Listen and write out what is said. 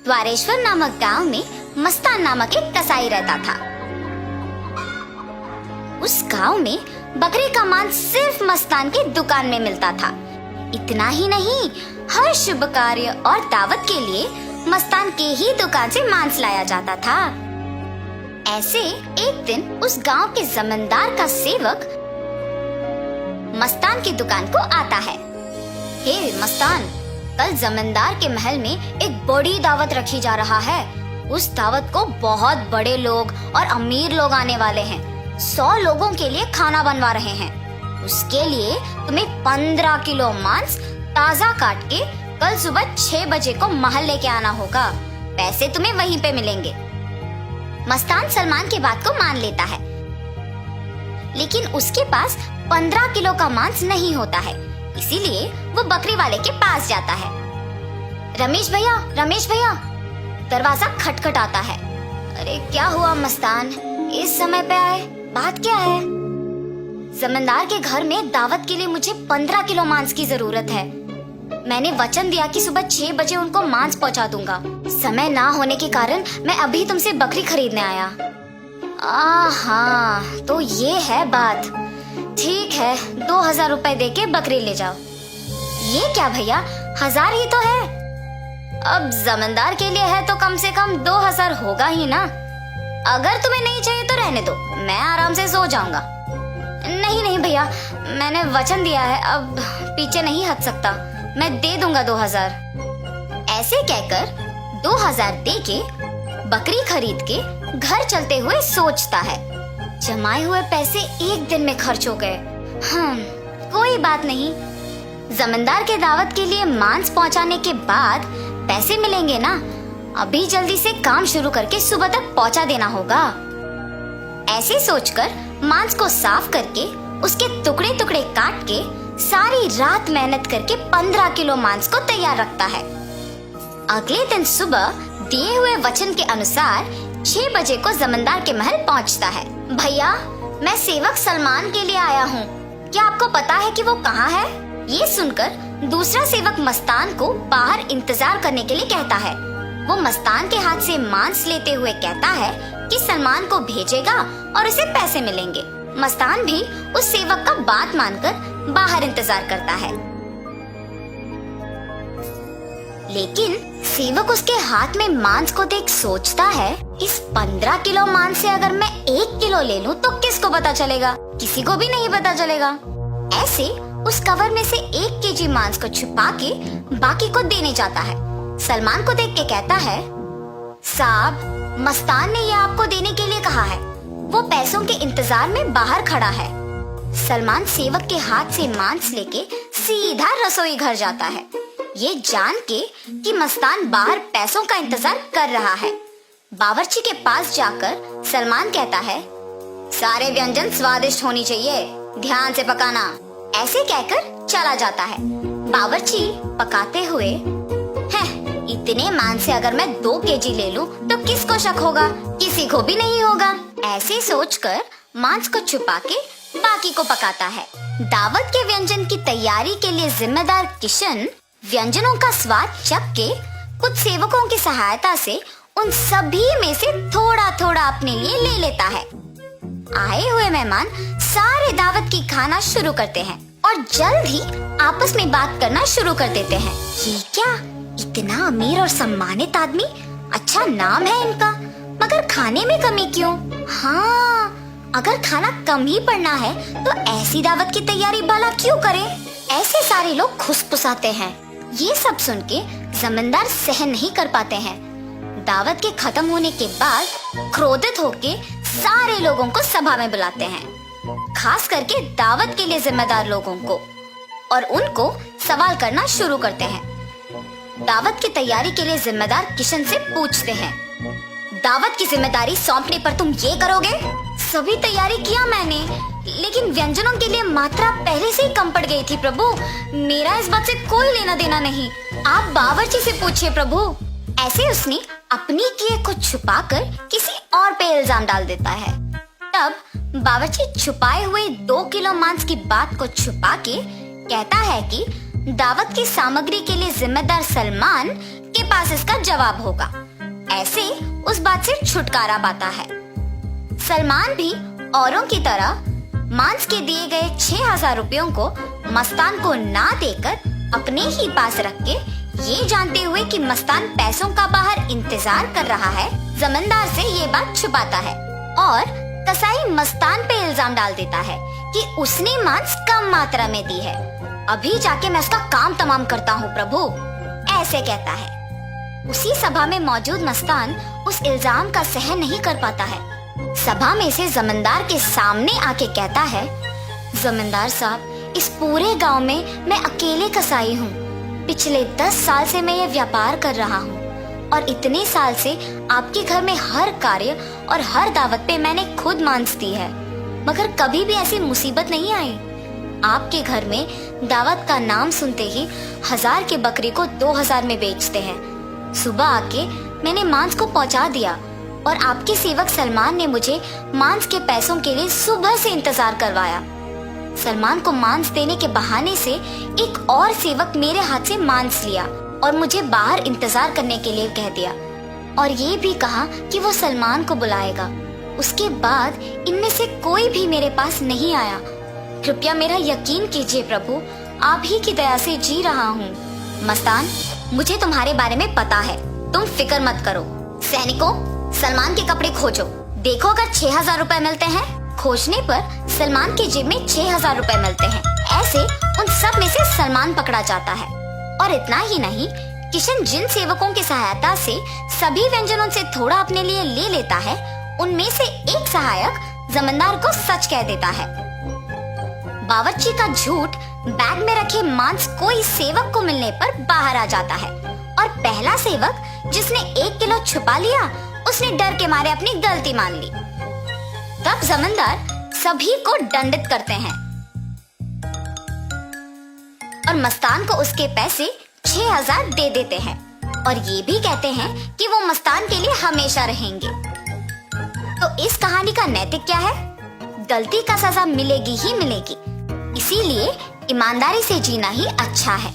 द्वारेश्वर नामक गांव में मस्तान नामक एक कसाई रहता था। उस गांव में बकरे का मांस सिर्फ मस्तान की दुकान में मिलता था। इतना ही नहीं, हर शुभ कार्य और दावत के लिए मस्तान के ही दुकान से मांस लाया जाता था। ऐसे एक दिन उस गांव के जमींदार का सेवक मस्तान की दुकान को आता है। हे मस्तान, कल जमींदार के महल में एक बड़ी दावत रखी जा रहा है। उस दावत को बहुत बड़े लोग और अमीर लोग आने वाले हैं। 100 लोगों के लिए खाना बनवा रहे हैं। उसके लिए तुम्हें 15 किलो मांस ताजा काट के कल सुबह 6 बजे को महल लेके आना होगा। पैसे तुम्हें वहीं पे मिलेंगे। मस्तान सलमान की बात को मान लेता है, लेकिन उसके पास 15 किलो का मांस नहीं होता है। इसीलिए वो बकरी वाले के पास जाता है। रमेश भैया, दरवाजा खटखटाता है। अरे क्या हुआ मस्तान, इस समय पे आए, बात क्या है? जमींदार के घर में दावत के लिए मुझे 15 किलो मांस की जरूरत है। मैंने वचन दिया कि सुबह 6 बजे उनको मांस पहुंचा दूंगा। समय ना होने के कारण मैं अभी तुमसे बकरी खरीदने आया। हाँ, तो ये है बात। ठीक है, 2000 रुपए दे के बकरी ले जाओ। ये क्या भैया, 1000 ही तो है। अब जमींदार के लिए है तो कम से कम 2000 होगा ही ना। अगर तुम्हें नहीं चाहिए तो रहने दो, मैं आराम से सो जाऊंगा। नहीं भैया, मैंने वचन दिया है, अब पीछे नहीं हट सकता। मैं दे दूंगा 2000। ऐसे कहकर 2000 दे के बकरी खरीद के घर चलते हुए सोचता है, जमाए हुए पैसे एक दिन में खर्च हो गए। कोई बात नहीं, जमींदार के दावत के लिए मांस पहुंचाने के बाद पैसे मिलेंगे ना। अभी जल्दी से काम शुरू करके सुबह तक पहुंचा देना होगा। ऐसे सोचकर मांस को साफ करके उसके टुकड़े टुकड़े काट के सारी रात मेहनत करके 15 किलो मांस को तैयार रखता है। अगले दिन सुबह दिए हुए वचन के अनुसार 6 बजे को जमींदार के महल पहुंचता है। भैया, मैं सेवक सलमान के लिए आया हूँ। क्या आपको पता है कि वो कहाँ है? ये सुनकर दूसरा सेवक मस्तान को बाहर इंतजार करने के लिए कहता है। वो मस्तान के हाथ से मांस लेते हुए कहता है कि सलमान को भेजेगा और उसे पैसे मिलेंगे। मस्तान भी उस सेवक का बात मानकर बाहर इंतजार करता है, लेकिन सेवक उसके हाथ में मांस को देख सोचता है, इस 15 किलो मांस से अगर मैं 1 किलो ले लूं तो किसको पता चलेगा? किसी को भी नहीं पता चलेगा। ऐसे उस कवर में से 1 केजी मांस को छुपा के बाकी को देने जाता है। सलमान को देख के कहता है, साहब, मस्तान ने ये आपको देने के लिए कहा है। वो पैसों के इंतजार में बाहर खड़ा है। सलमान सेवक के हाथ से मांस लेके सीधा रसोई घर जाता है, ये जान के कि मस्तान बाहर पैसों का इंतजार कर रहा है। बावर्ची के पास जाकर सलमान कहता है, सारे व्यंजन स्वादिष्ट होनी चाहिए, ध्यान से पकाना। ऐसे कहकर चला जाता है। बावर्ची पकाते हुए, इतने मांस से अगर मैं 2 केजी ले लूं तो किसको शक होगा? किसी को भी नहीं होगा। ऐसे सोचकर मांस को छुपा के बाकी को पकाता है। दावत के व्यंजन की तैयारी के लिए जिम्मेदार किशन व्यंजनों का स्वाद चख के कुछ सेवकों की सहायता से उन सभी में से थोड़ा थोड़ा अपने लिए ले लेता है। आए हुए मेहमान सारे दावत की खाना शुरू करते हैं और जल्द ही आपस में बात करना शुरू कर देते हैं। ये क्या, इतना अमीर और सम्मानित आदमी, अच्छा नाम है इनका, मगर खाने में कमी क्यों? हाँ, अगर खाना कम ही पड़ना है तो ऐसी दावत की तैयारी भला क्यों करें? ऐसे सारे लोग खुसफुसाते हैं। ये सब सुन के जमींदार सहन नहीं कर पाते हैं। दावत के खत्म होने के बाद क्रोधित होके सारे लोगों को सभा में बुलाते हैं, खास करके दावत के लिए जिम्मेदार लोगों को, और उनको सवाल करना शुरू करते हैं। दावत की तैयारी के लिए जिम्मेदार किशन से पूछते हैं, दावत की जिम्मेदारी सौंपने पर तुम ये करोगे? सभी तैयारी किया मैंने, लेकिन व्यंजनों के लिए मात्रा पहले से ही कम पड़ गई थी प्रभु। मेरा इस बात से कोई लेना देना नहीं, आप बावर्ची से पूछिए प्रभु। ऐसे उसने अपनी किए को छुपाकर किसी और पे इल्जाम डाल देता है। तब बावर्ची छुपाए हुए 2 किलो मांस की बात को छुपा के कहता है कि दावत की सामग्री के लिए जिम्मेदार सलमान के पास इसका जवाब होगा। ऐसे उस बात से छुटकारा पाता है। सलमान भी औरों की तरह मांस के दिए गए 6,000 रुपयों को मस्तान को ना देकर अपने ही पास रख के, ये जानते हुए कि मस्तान पैसों का बाहर इंतजार कर रहा है, जमींदार से ये बात छुपाता है और कसाई मस्तान पे इल्जाम डाल देता है कि उसने मांस कम मात्रा में दी है। अभी जाके मैं उसका काम तमाम करता हूँ प्रभु, ऐसे कहता है। उसी सभा में मौजूद मस्तान उस इल्जाम का सहन नहीं कर पाता है। सभा में से जमींदार के सामने आके कहता है, जमींदार साहब, इस पूरे गांव में मैं अकेले कसाई हूँ। पिछले 10 साल से मैं ये व्यापार कर रहा हूँ और इतने साल से आपके घर में हर कार्य और हर दावत पे मैंने खुद मांस दी है, मगर कभी भी ऐसी मुसीबत नहीं आई। आपके घर में दावत का नाम सुनते ही 1000 की बकरी को 2000 में बेचते हैं। सुबह आके मैंने मांस को पहुंचा दिया और आपके सेवक सलमान ने मुझे मांस के पैसों के लिए सुबह से इंतजार करवाया। सलमान को मांस देने के बहाने से एक और सेवक मेरे हाथ से मांस लिया और मुझे बाहर इंतजार करने के लिए कह दिया और ये भी कहा कि वो सलमान को बुलाएगा। उसके बाद इनमें से कोई भी मेरे पास नहीं आया। कृपया मेरा यकीन कीजिए प्रभु, आप ही की दया से जी रहा हूँ। मस्तान, मुझे तुम्हारे बारे में पता है, तुम फिक्र मत करो। सैनिकों, सलमान के कपड़े खोजो, देखो अगर 6,000 रुपए मिलते हैं। खोजने पर सलमान की जेब में 6,000 रुपए मिलते हैं। ऐसे उन सब में से सलमान पकड़ा जाता है। और इतना ही नहीं, किशन जिन सेवकों की सहायता से सभी व्यंजनों से थोड़ा अपने लिए ले लेता है, उनमें से एक सहायक जमींदार को सच कह देता है। बावर्ची का झूठ बैग में रखे मांस कोई सेवक को मिलने पर बाहर आ जाता है और पहला सेवक जिसने 1 किलो छुपा लिया, उसने डर के मारे अपनी गलती मान ली। तब जमींदार सभी को दंडित करते हैं और मस्तान को उसके पैसे 6,000 दे देते हैं और ये भी कहते हैं कि वो मस्तान के लिए हमेशा रहेंगे। तो इस कहानी का नैतिक क्या है? गलती का सजा मिलेगी ही मिलेगी, इसीलिए ईमानदारी से जीना ही अच्छा है।